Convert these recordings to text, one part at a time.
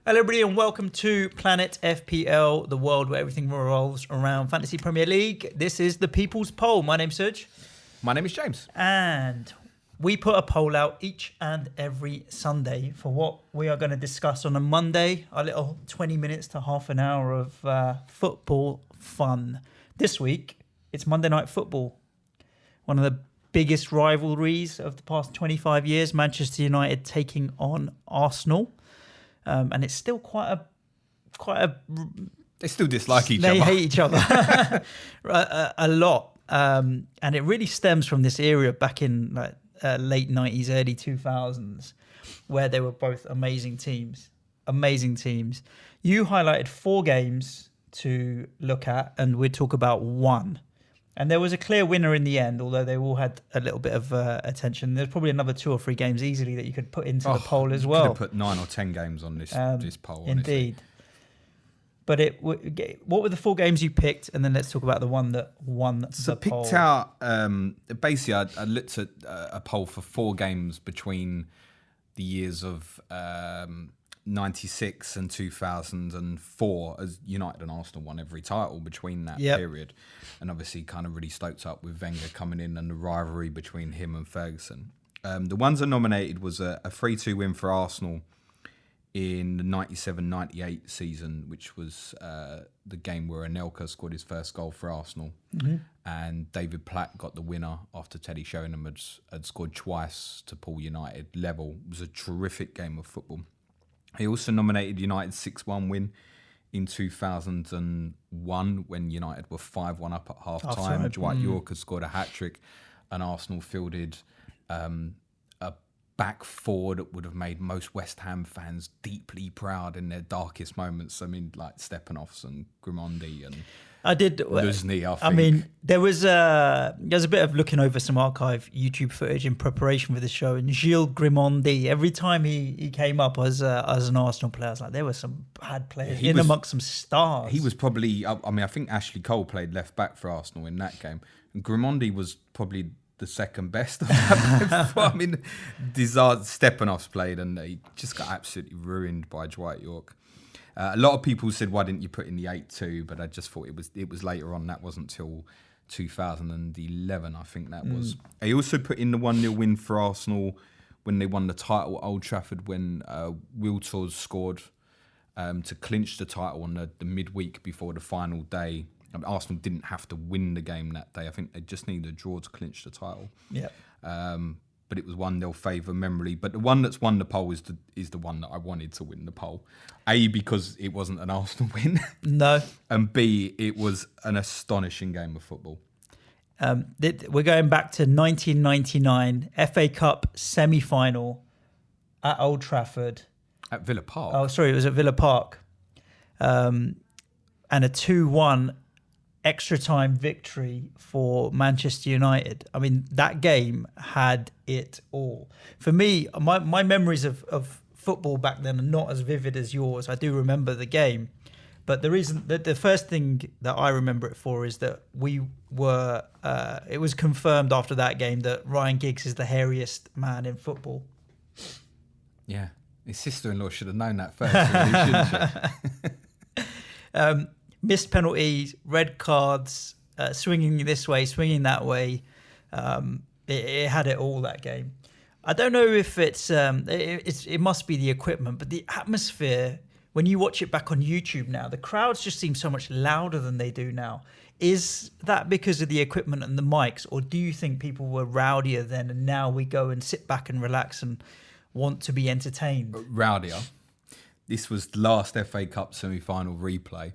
Hello everybody and welcome to Planet FPL, the world where everything revolves around Fantasy Premier League. This is the People's Poll. My name's Suj. My name is James. And we put a poll out each and every Sunday for what we are going to discuss on a Monday, a little 20 minutes to half an hour of football fun. This week, it's Monday Night Football. One of the biggest rivalries of the past 25 years, Manchester United taking on Arsenal. And it's still quite a. They still dislike each other. They hate each other a lot, and it really stems from this era back in late 90s, early 2000s, where they were both amazing teams. Amazing teams. You highlighted 4 games to look at, and we'd talk about one. And there was a clear winner in the end, although they all had a little bit of attention. There's probably another 2 or 3 games easily that you could put into the poll as well. Could have put 9 or 10 games on this poll. Honestly. Indeed. But what were the 4 games you picked? And then let's talk about the one that won the poll. So I picked out, basically I looked at a poll for 4 games between the years of 96 and 2004, as United and Arsenal won every title between that period, and obviously kind of really stoked up with Wenger coming in and the rivalry between him and Ferguson. The ones that nominated was a 3-2 win for Arsenal in the 97-98 season, which was the game where Anelka scored his first goal for Arsenal, and David Platt got the winner after Teddy Sheringham had scored twice to pull United level. It was a terrific game of football. He also nominated United's 6-1 win in 2001 when United were 5-1 up at half-time. Dwight York had scored a hat-trick and Arsenal fielded a back four that would have made most West Ham fans deeply proud in their darkest moments. I mean, like Stepanovs and Grimondi and Luzny, I think. I mean, there was a bit of looking over some archive YouTube footage in preparation for the show, and Gilles Grimondi, every time he came up as an Arsenal player, I was like, there were some bad players amongst some stars. He was probably, I think Ashley Cole played left back for Arsenal in that game, and Grimondi was probably the second best of that. I mean, Stepanovs played, and he just got absolutely ruined by Dwight York. A lot of people said, why didn't you put in the 8-2? But I just thought it was later on. That wasn't till 2011, I think that was. I also put in the 1-0 win for Arsenal when they won the title at Old Trafford, when Wiltord scored to clinch the title on the midweek before the final day. I mean, Arsenal didn't have to win the game that day. I think they just needed a draw to clinch the title. Yeah. But it was 1-0 favour memory. But the one that's won the poll is the one that I wanted to win the poll. A, because it wasn't an Arsenal win. No. And B, it was an astonishing game of football. We're going back to 1999, FA Cup semi-final at Old Trafford. At Villa Park? Oh, sorry, it was at Villa Park. And a 2-1 extra time victory for Manchester United. I mean, that game had it all. For me, my memories of football back then are not as vivid as yours. I do remember the game, but the reason that the first thing that I remember it for is that we were. It was confirmed after that game that Ryan Giggs is the hairiest man in football. Yeah, his sister-in-law should have known that first, really, shouldn't she? Missed penalties, red cards, swinging this way, swinging that way. It had it all, that game. I don't know if it must be the equipment, but the atmosphere, when you watch it back on YouTube now, the crowds just seem so much louder than they do now. Is that because of the equipment and the mics, or do you think people were rowdier then and now we go and sit back and relax and want to be entertained? Rowdier. This was the last FA Cup semi-final replay.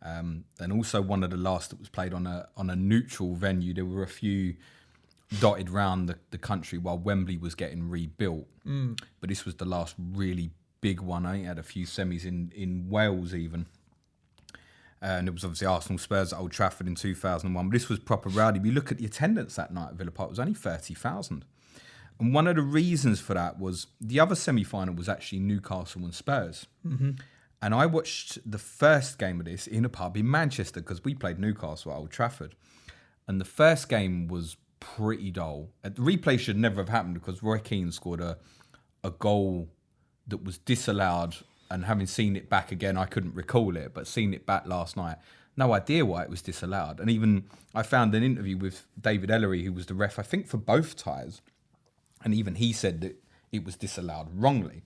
And also one of the last that was played on a neutral venue. There were a few dotted round the country while Wembley was getting rebuilt. But this was the last really big one. I think it had a few semis in Wales even. And it was obviously Arsenal Spurs at Old Trafford in 2001. But this was proper rowdy. If you look at the attendance that night at Villa Park, it was only 30,000. And one of the reasons for that was the other semi-final was actually Newcastle and Spurs. Mm-hmm. And I watched the first game of this in a pub in Manchester because we played Newcastle at Old Trafford. And the first game was pretty dull. The replay should never have happened because Roy Keane scored a goal that was disallowed and having seen it back again, I couldn't recall it, but seeing it back last night, no idea why it was disallowed. And even I found an interview with David Ellery, who was the ref, I think, for both ties, and even he said that it was disallowed wrongly.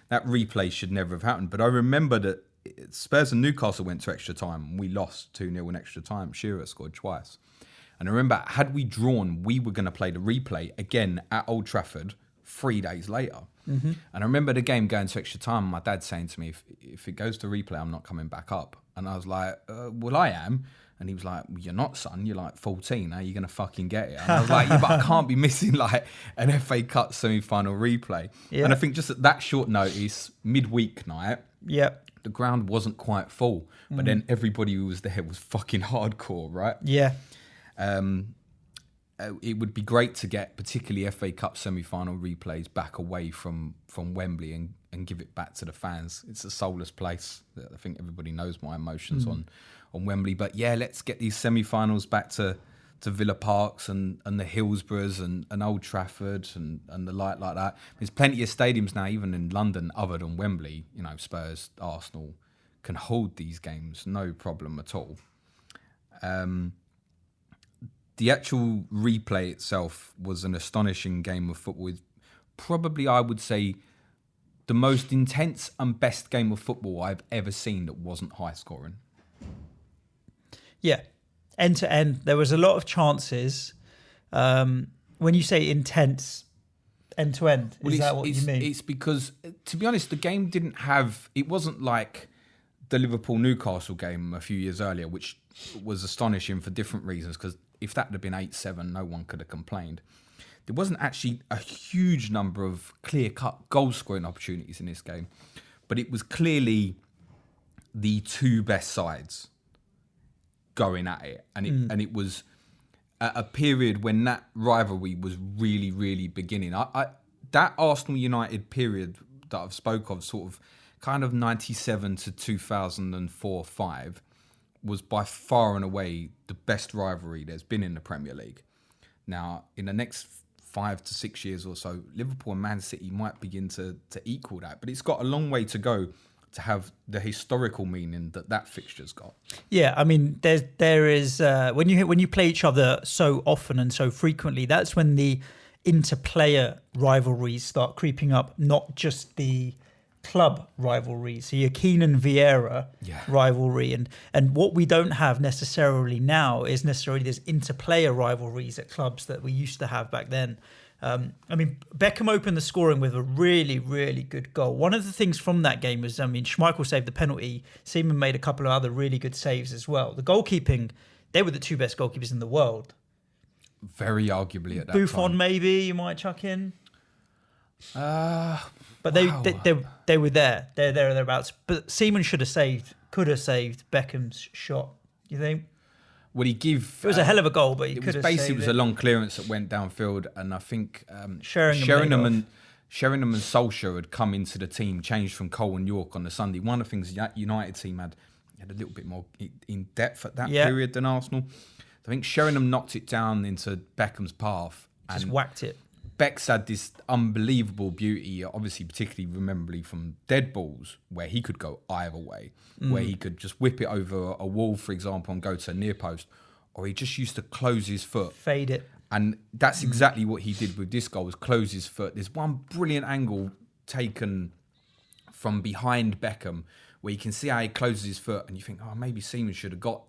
That replay should never have happened. But I remember that Spurs and Newcastle went to extra time. We lost 2-0 in extra time. Shearer scored twice. And I remember, had we drawn, we were going to play the replay again at Old Trafford 3 days later. Mm-hmm. And I remember the game going to extra time, my dad saying to me, if it goes to replay, I'm not coming back up. And I was like, well, I am. And he was like, well, you're not, son. You're like 14. How are you going to fucking get it? And I was like, yeah, but I can't be missing like an FA Cup semi-final replay. Yeah. And I think just at that short notice, midweek night, the ground wasn't quite full. But then everybody who was there was fucking hardcore, right? Yeah. It would be great to get particularly FA Cup semi-final replays back away from Wembley and give it back to the fans. It's a soulless place. I think everybody knows my emotions on Wembley. But yeah, let's get these semi-finals back to Villa Parks and the Hillsboroughs and Old Trafford and the like that. There's plenty of stadiums now, even in London, other than Wembley. You know, Spurs, Arsenal can hold these games, no problem at all. The actual replay itself was an astonishing game of football with probably, I would say, the most intense and best game of football I've ever seen that wasn't high scoring. Yeah, end to end. There was a lot of chances. When you say intense, end to end, is that what you mean? It's because, to be honest, the game it wasn't like the Liverpool-Newcastle game a few years earlier, which was astonishing for different reasons, because if that had been 8-7, no one could have complained. There wasn't actually a huge number of clear-cut goal-scoring opportunities in this game, but it was clearly the two best sides going at it, and it was at a period when that rivalry was really, really beginning. That Arsenal United period that I've spoke of, sort of kind of 97 to 2004-05, was by far and away the best rivalry there's been in the Premier League. Now, in the next 5 to 6 years or so, Liverpool and Man City might begin to equal that, but it's got a long way to go to have the historical meaning that fixture's got. Yeah, I mean, there is when you play each other so often and so frequently, that's when the interplayer rivalries start creeping up, not just the club rivalry. So your Keane Vieira rivalry, and what we don't have necessarily now is necessarily there's interplayer rivalries at clubs that we used to have back then. I mean, Beckham opened the scoring with a really, really good goal. One of the things from that game was, I mean, Schmeichel saved the penalty. Seaman made a couple of other really good saves as well. The goalkeeping, they were the two best goalkeepers in the world. Very arguably at that Buffon, time. maybe you might chuck in. But they were there. They're there or thereabouts. But Seaman could have saved Beckham's shot. You think? Would he give? It was a hell of a goal, but he could have saved it. Basically, it was a long clearance that went downfield, and I think Sheringham and Solskjaer had come into the team, changed from Cole and York on the Sunday. One of the things that United team had a little bit more in depth at that period than Arsenal. I think Sheringham knocked it down into Beckham's path. Just whacked it. Beck's had this unbelievable beauty, obviously particularly rememberably from dead balls, where he could go either way, where he could just whip it over a wall, for example, and go to a near post, or he just used to close his foot. Fade it. And that's exactly what he did with this goal, was close his foot. There's one brilliant angle taken from behind Beckham where you can see how he closes his foot, and you think, oh, maybe Seaman should have got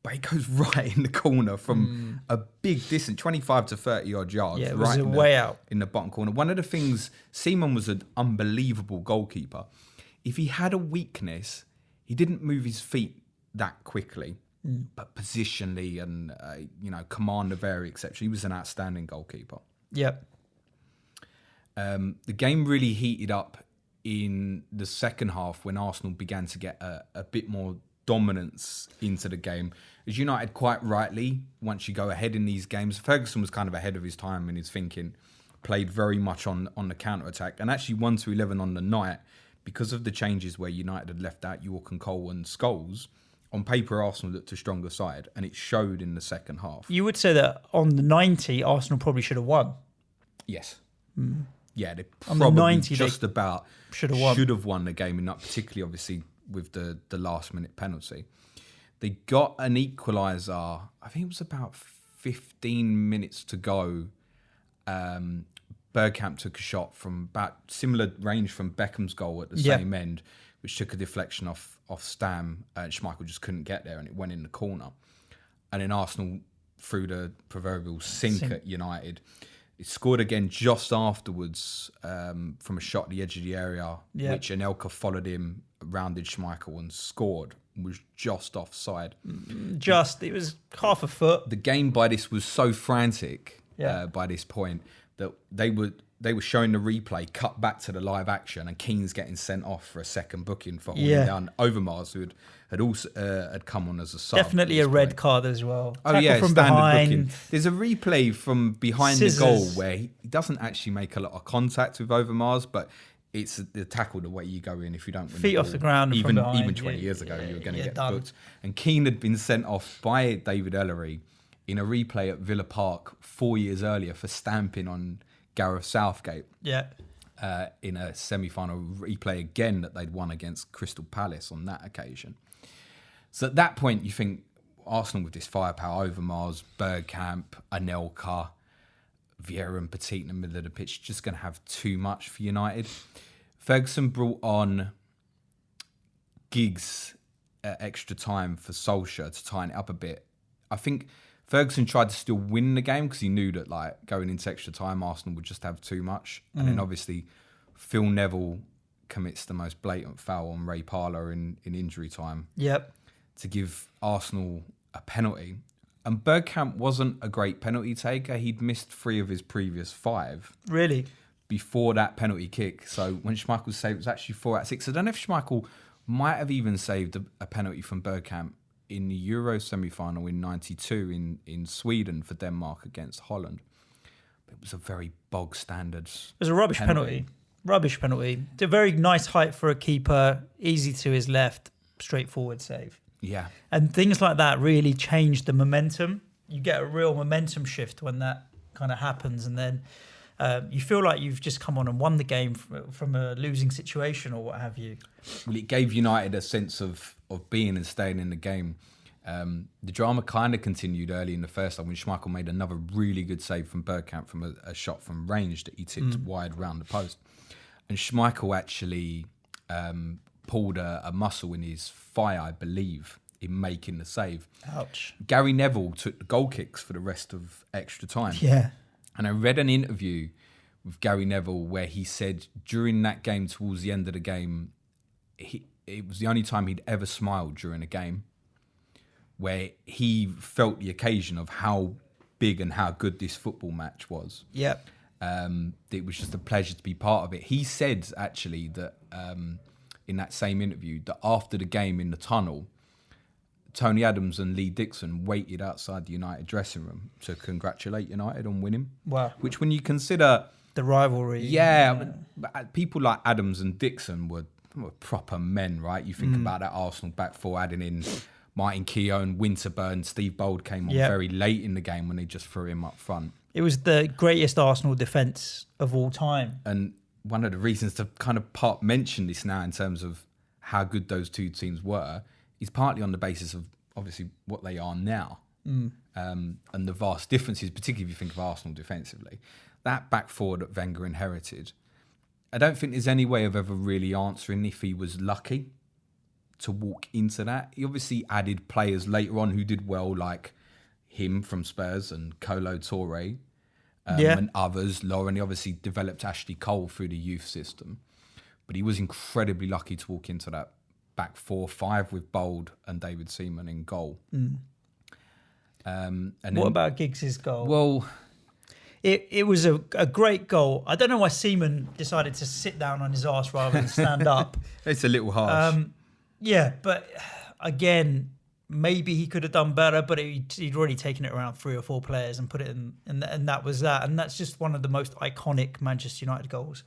but he goes right in the corner from a big distance, 25 to 30 odd yards. Yeah, it was way out. In the bottom corner. One of the things, Seaman was an unbelievable goalkeeper. If he had a weakness, he didn't move his feet that quickly, but positionally and, command of area, etc. He was an outstanding goalkeeper. Yep. The game really heated up in the second half when Arsenal began to get a bit more dominance into the game. As United quite rightly, once you go ahead in these games, Ferguson was kind of ahead of his time in his thinking, played very much on the counter-attack, and actually 1-11 on the night because of the changes where United had left out York and Cole and Scholes. On paper, Arsenal looked a stronger side, and it showed in the second half. You would say that on the 90, Arsenal probably should have won. Yes. Yeah, they On the probably 90, just about should have won the game, and not particularly obviously with the last minute penalty. They got an equaliser. I think it was about 15 minutes to go. Bergkamp took a shot from about similar range from Beckham's goal at the same end, which took a deflection off Stam. Schmeichel just couldn't get there, and it went in the corner. And then Arsenal threw the proverbial sink at United. It scored again just afterwards from a shot at the edge of the area, which Anelka followed him, rounded Schmeichel and scored. Was just offside. It was half a foot. The game by this was so frantic by this point that they were showing the replay cut back to the live action, and Keane's getting sent off for a second booking for holding down Overmars, who had also had come on as a sub. Definitely a red card as well. Oh Tackle from standard behind. booking. There's a replay from behind Scissors. the goal where he doesn't actually make a lot of contact with Overmars, but it's the tackle the way you go in if you don't win Feet the off ball. the ground Even from behind. 20 years ago, you were going to get done. booked. And Keane had been sent off by David Ellery in a replay at Villa Park 4 years earlier for stamping on Gareth Southgate. Yeah. In a semi-final replay again that they'd won against Crystal Palace on that occasion. So at that point, you think Arsenal with this firepower, Overmars, Bergkamp, Anelka, Vieira and Petit in the middle of the pitch, just going to have too much for United. Ferguson brought on Giggs at extra time for Solskjaer to tighten it up a bit. I think Ferguson tried to still win the game because he knew that like going into extra time, Arsenal would just have too much. And then obviously Phil Neville commits the most blatant foul on Ray Parlour in injury time. Yep. To give Arsenal a penalty. And Bergkamp wasn't a great penalty taker. He'd missed 3 of his previous 5. Really? Before that penalty kick. So when Schmeichel saved, it was actually 4 out of 6. I don't know if Schmeichel might have even saved a penalty from Bergkamp in the Euro semi-final in 92 in Sweden for Denmark against Holland. But it was a very bog standard. It was a rubbish penalty. Rubbish penalty. A very nice height for a keeper. Easy to his left. Straightforward save. Yeah. And things like that really change the momentum. You get a real momentum shift when that kind of happens. And then you feel like you've just come on and won the game from a losing situation or what have you. Well, it gave United a sense of being and staying in the game. The drama kind of continued early in the first half when Schmeichel made another really good save from Bergkamp from a shot from range that he tipped wide round the post. And Schmeichel actually pulled a muscle in his thigh, I believe, in making the save. Ouch. Gary Neville took the goal kicks for the rest of extra time. Yeah. And I read an interview with Gary Neville where he said during that game, towards the end of the game, it was the only time he'd ever smiled during a game, where he felt the occasion of how big and how good this football match was. Yep. It was just a pleasure to be part of it. He said, actually, that in that same interview, that after the game in the tunnel, Tony Adams and Lee Dixon waited outside the United dressing room to congratulate United on winning. Wow. Which, when you consider the rivalry. Yeah, but people like Adams and Dixon were proper men, right? You think about that Arsenal back four, adding in Martin Keown, Winterburn, Steve Bold came on very late in the game when they just threw him up front. It was the greatest Arsenal defence of all time. And one of the reasons to kind of mention this now in terms of how good those two teams were is partly on the basis of obviously what they are now and the vast differences, particularly if you think of Arsenal defensively. That back four that Wenger inherited, I don't think there's any way of ever really answering if he was lucky to walk into that. He obviously added players later on who did well, like him from Spurs and Kolo Touré and others. Lauren, he obviously developed Ashley Cole through the youth system. But he was incredibly lucky to walk into that back 4-5 with Bold and David Seaman in goal. And what about Giggs' goal? Well, it was a great goal. I don't know why Seaman decided to sit down on his arse rather than stand up. It's a little harsh. Yeah, but again, maybe he could have done better, but he'd already taken it around 3 or 4 players and put it in, and that was that. And that's just one of the most iconic Manchester United goals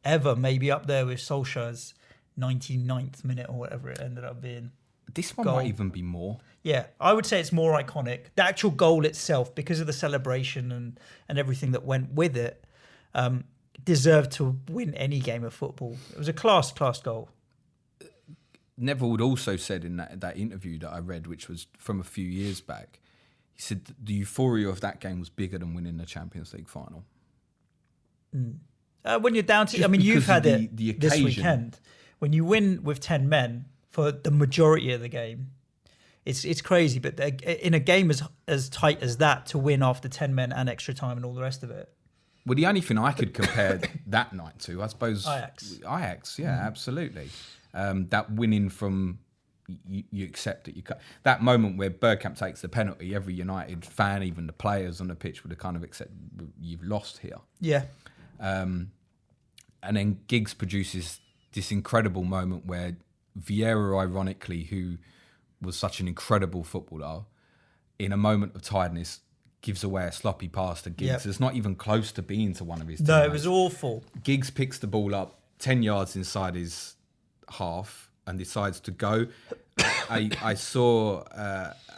ever, maybe up there with Solskjaer's 99th minute or whatever it ended up being. This one might even be more. Yeah, I would say it's more iconic. The actual goal itself, because of the celebration and everything that went with it, deserved to win any game of football. It was a class goal. Neville had also said in that interview that I read, which was from a few years back, he said the euphoria of that game was bigger than winning the Champions League final. When you're down to, you've had it this weekend. When you win with 10 men for the majority of the game, it's crazy. But in a game as tight as that, to win after 10 men and extra time and all the rest of it. Well, the only thing I could compare that night to, I suppose, Ajax, yeah, absolutely. That winning from you accept that you cut that moment where Bergkamp takes the penalty. Every United fan, even the players on the pitch, would have kind of accepted you've lost here. Yeah. And then Giggs produces this incredible moment where Vieira, ironically, who was such an incredible footballer, in a moment of tiredness, gives away a sloppy pass to Giggs. It's not even close to being to one of his teammates. No, it was awful. Giggs picks the ball up 10 yards inside his half and decides to go. I saw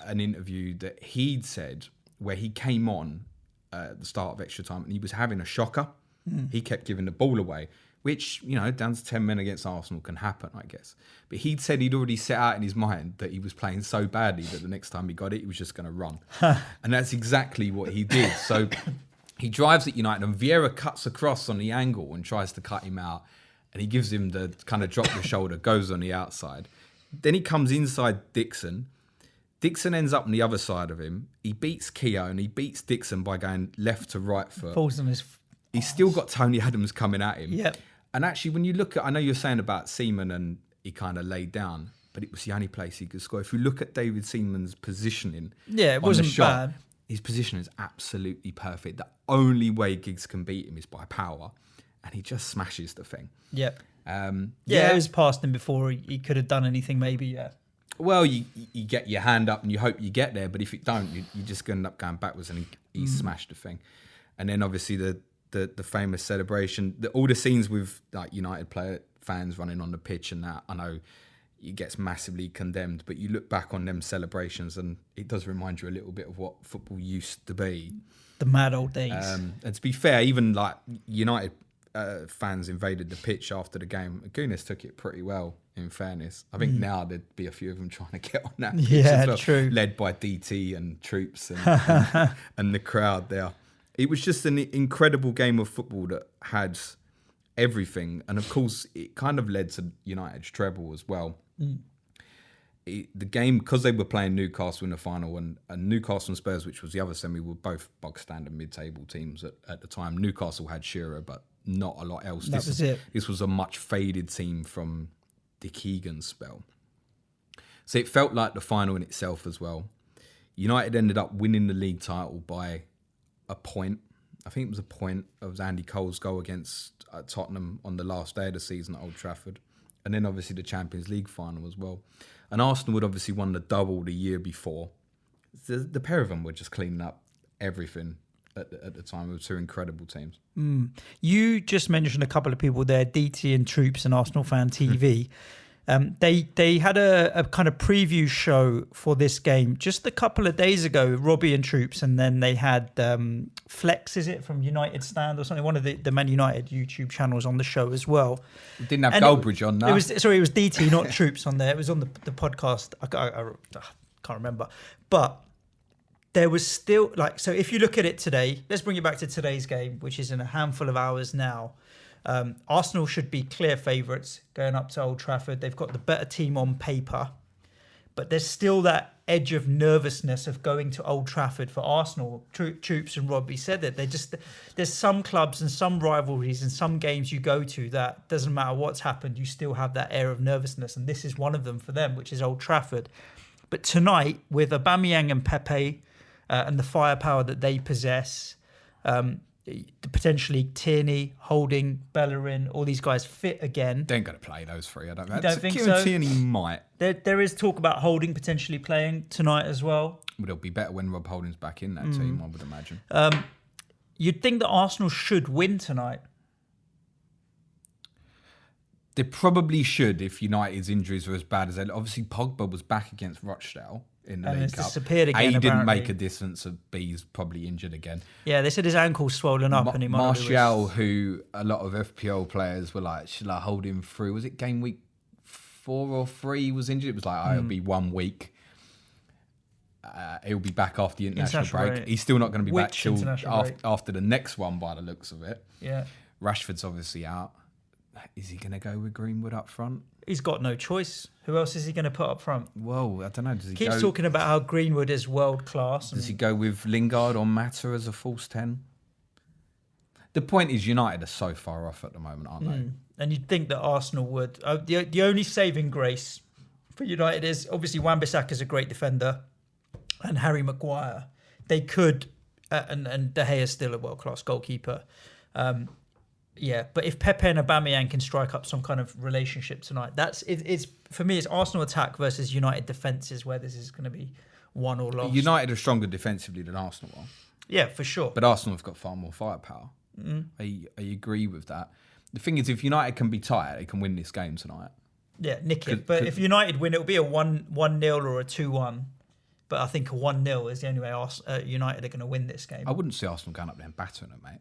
an interview that he'd said where he came on at the start of extra time and he was having a shocker. He kept giving the ball away, which, down to 10 men against Arsenal can happen, I guess. But he'd said he'd already set out in his mind that he was playing so badly that the next time he got it, he was just going to run. And that's exactly what he did. So he drives at United and Vieira cuts across on the angle and tries to cut him out. And he gives him the kind of drop the shoulder, goes on the outside. Then he comes inside Dixon. Dixon ends up on the other side of him. He beats Keogh and he beats Dixon by going left to right foot. Falls on his... He's still got Tony Adams coming at him. Yep. And actually, when you look at... I know you're saying about Seaman and he kind of laid down, but it was the only place he could score. If you look at David Seaman's positioning... Yeah, it wasn't bad. His position is absolutely perfect. The only way Giggs can beat him is by power. And he just smashes the thing. Yep. It was past him before he could have done anything, maybe, yeah. Well, you get your hand up and you hope you get there, but if you don't, you're just going to end up going backwards, and he smashed the thing. And then obviously the famous celebration, all the scenes with like United player fans running on the pitch and that, I know it gets massively condemned, but you look back on them celebrations and it does remind you a little bit of what football used to be. The mad old days. And to be fair, even like United fans invaded the pitch after the game. Guinness took it pretty well, in fairness. I think now there'd be a few of them trying to get on that pitch as well, true. led by DT and troops and the crowd there. It was just an incredible game of football that had everything. And of course, it kind of led to United's treble as well. The game, because they were playing Newcastle in the final, and Newcastle and Spurs, which was the other semi, were both bog standard mid-table teams at the time. Newcastle had Shearer, but not a lot else. This was a much faded team from the Keegan spell. So it felt like the final in itself as well. United ended up winning the league title by a point. I think it was a point. It was Andy Cole's goal against Tottenham on the last day of the season at Old Trafford. And then obviously the Champions League final as well. And Arsenal had obviously won the double the year before. The pair of them were just cleaning up everything at the time. It were two incredible teams. You just mentioned a couple of people there, DT and Troops and Arsenal Fan TV. They had a kind of preview show for this game just a couple of days ago, Robbie and Troops, and then they had Flex, is it, from United Stand or something, one of the Man United YouTube channels on the show as well. It didn't have Goldbridge on that. It was DT, not Troops on there. It was on the podcast. I can't remember. But there was still, so if you look at it today, let's bring it back to today's game, which is in a handful of hours now. Arsenal should be clear favourites going up to Old Trafford. They've got the better team on paper, but there's still that edge of nervousness of going to Old Trafford for Arsenal. Troops and Robbie said that there's some clubs and some rivalries and some games you go to that doesn't matter what's happened, you still have that air of nervousness, and this is one of them for them, which is Old Trafford. But tonight, with Aubameyang and Pepe and the firepower that they possess, potentially Tierney, Holding, Bellerin, all these guys fit again. They're going to play those three, I don't know. You don't think so? Tierney might. There is talk about Holding potentially playing tonight as well. But it'll be better when Rob Holding's back in that team, I would imagine. You'd think that Arsenal should win tonight. They probably should if United's injuries were as bad as they... Obviously, Pogba was back against Rochdale. in the and League it's Cup. disappeared again. A didn't apparently. make a distance. B's probably injured again. Yeah, they said his ankle's swollen up, and he might Martial, who a lot of FPL players were like, should I hold him through? Was it game week 4 or 3? He was injured. It was like, it'll be 1 week. He'll be back after the international break. He's still not going to be back till after the next one, by the looks of it. Yeah. Rashford's obviously out. Is he going to go with Greenwood up front? He's got no choice. Who else is he going to put up front? Well, I don't know. Does he keeps talking about how Greenwood is world class. Does he go with Lingard or Mata as a false 10? The point is, United are so far off at the moment, aren't they? And you'd think that Arsenal would. The only saving grace for United is obviously Wan-Bissaka's a great defender, and Harry Maguire. They could, and De Gea is still a world class goalkeeper. Yeah, but if Pepe and Aubameyang can strike up some kind of relationship tonight, it's for me. It's Arsenal attack versus United defences where this is going to be won or lost. United are stronger defensively than Arsenal are. Yeah, for sure. But Arsenal have got far more firepower. I agree with that. The thing is, if United can be tight, they can win this game tonight. Yeah, nick it. But if United win, it'll be a 1-0 or a 2-1. But I think a 1-0 is the only way United are going to win this game. I wouldn't see Arsenal going up there and battering it, mate.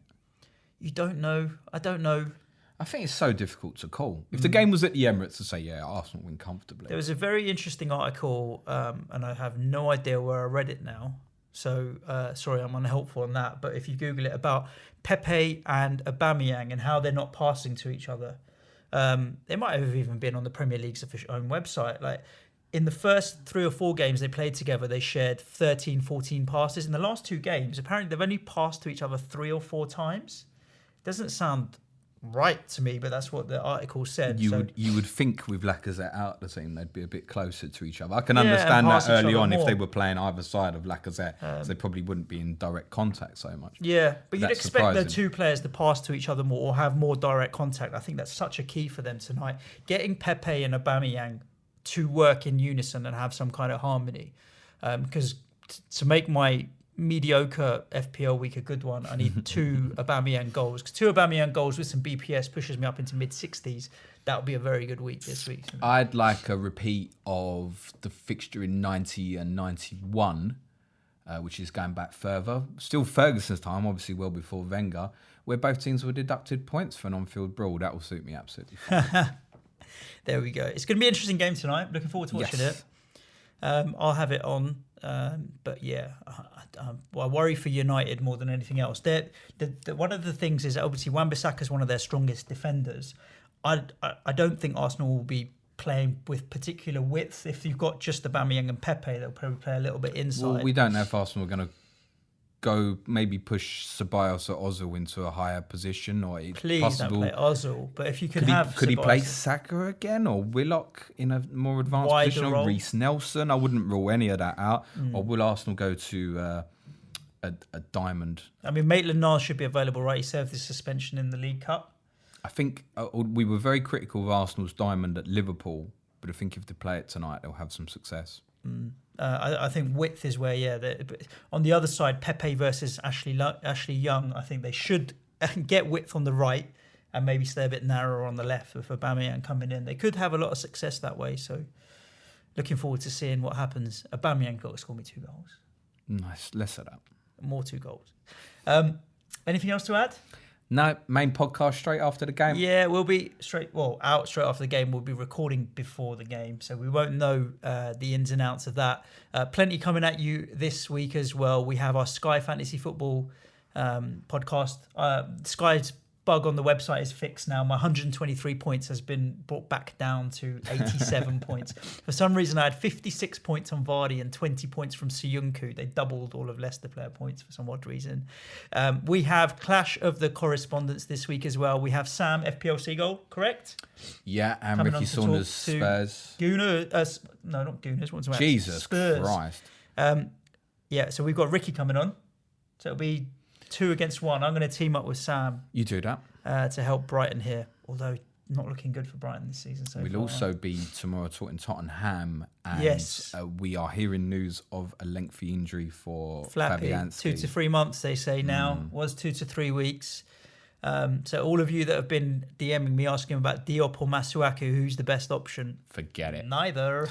You don't know. I don't know. I think it's so difficult to call. If the game was at the Emirates, to say, yeah, Arsenal win comfortably. There was a very interesting article, and I have no idea where I read it now. So, sorry, I'm unhelpful on that. But if you Google it, about Pepe and Aubameyang and how they're not passing to each other. They might have even been on the Premier League's official own website. Like, in the first 3 or 4 games they played together, they shared 13, 14 passes. In the last 2 games, apparently they've only passed to each other 3 or 4 times. Doesn't sound right to me, but that's what the article said. You would think with Lacazette out the team, they'd be a bit closer to each other. I can understand that early on if they were playing either side of Lacazette, so they probably wouldn't be in direct contact so much. Yeah, but you'd expect the 2 players to pass to each other more or have more direct contact. I think that's such a key for them tonight. Getting Pepe and Aubameyang to work in unison and have some kind of harmony. Because to make my mediocre FPL week a good one, I need 2 Aubameyang goals. Because 2 Aubameyang goals with some BPS pushes me up into mid-60s. That would be a very good week this week. I'd like a repeat of the fixture in 90 and 91, which is going back further. Still Ferguson's time, obviously well before Wenger, where both teams were deducted points for an on-field brawl. That will suit me absolutely fine. There we go. It's going to be an interesting game tonight. Looking forward to watching it. I'll have it on. But yeah, I worry for United more than anything else. One of the things is obviously Wan-Bissaka is one of their strongest defenders. I don't think Arsenal will be playing with particular width. If you've got just Aubameyang and Pepe, they'll probably play a little bit inside. Well, we don't know if Arsenal are going to go maybe push Ceballos or Ozil into a higher position, or it's Please possible. don't play Ozil. But if you could Could he play Saka again, or Willock in a more advanced position, or Reece Nelson? I wouldn't rule any of that out. Or will Arsenal go to a diamond? I mean, Maitland-Niles should be available, right? He served his suspension in the League Cup. I think we were very critical of Arsenal's diamond at Liverpool, but I think if they play it tonight, they'll have some success. I think width is where, on the other side, Pepe versus Ashley Young, I think they should get width on the right and maybe stay a bit narrower on the left with Aubameyang coming in. They could have a lot of success that way, so looking forward to seeing what happens. Aubameyang got to score me 2 goals. Nice, less of that. More 2 goals. Anything else to add? No, main podcast straight after the game. Yeah, we'll be out straight after the game. We'll be recording before the game, so we won't know the ins and outs of that. Plenty coming at you this week as well. We have our Sky Fantasy Football podcast. Sky's bug on the website is fixed now. My 123 points has been brought back down to 87 points. For some reason, I had 56 points on Vardy and 20 points from Suyuncu. They doubled all of Leicester player points for some odd reason. We have Clash of the Correspondents this week as well. We have Sam, FPL Seagull, correct? Yeah, and Ricky Saunders, Spurs. Gooners. No, not Gooners. What's that? Jesus Spurs. Christ. Yeah, so we've got Ricky coming on. So it'll be 2 against 1. I'm going to team up with Sam. You do that. To help Brighton here, although not looking good for Brighton this season. So we'll also be tomorrow talking Tottenham, and yes. We are hearing news of a lengthy injury for Flappy. Fabianski. 2 to 3 months, they say now. Was 2 to 3 weeks. So all of you that have been DMing me asking about Diop or Masuaku, who's the best option? Forget it. Neither.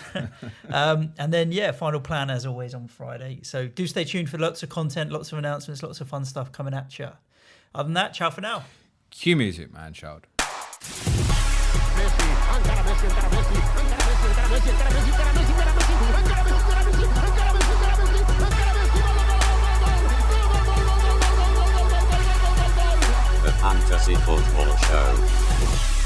And then, final plan as always on Friday. So do stay tuned for lots of content, lots of announcements, lots of fun stuff coming at you. Other than that, ciao for now. Cue music, man, child. The Fantasy Football Show.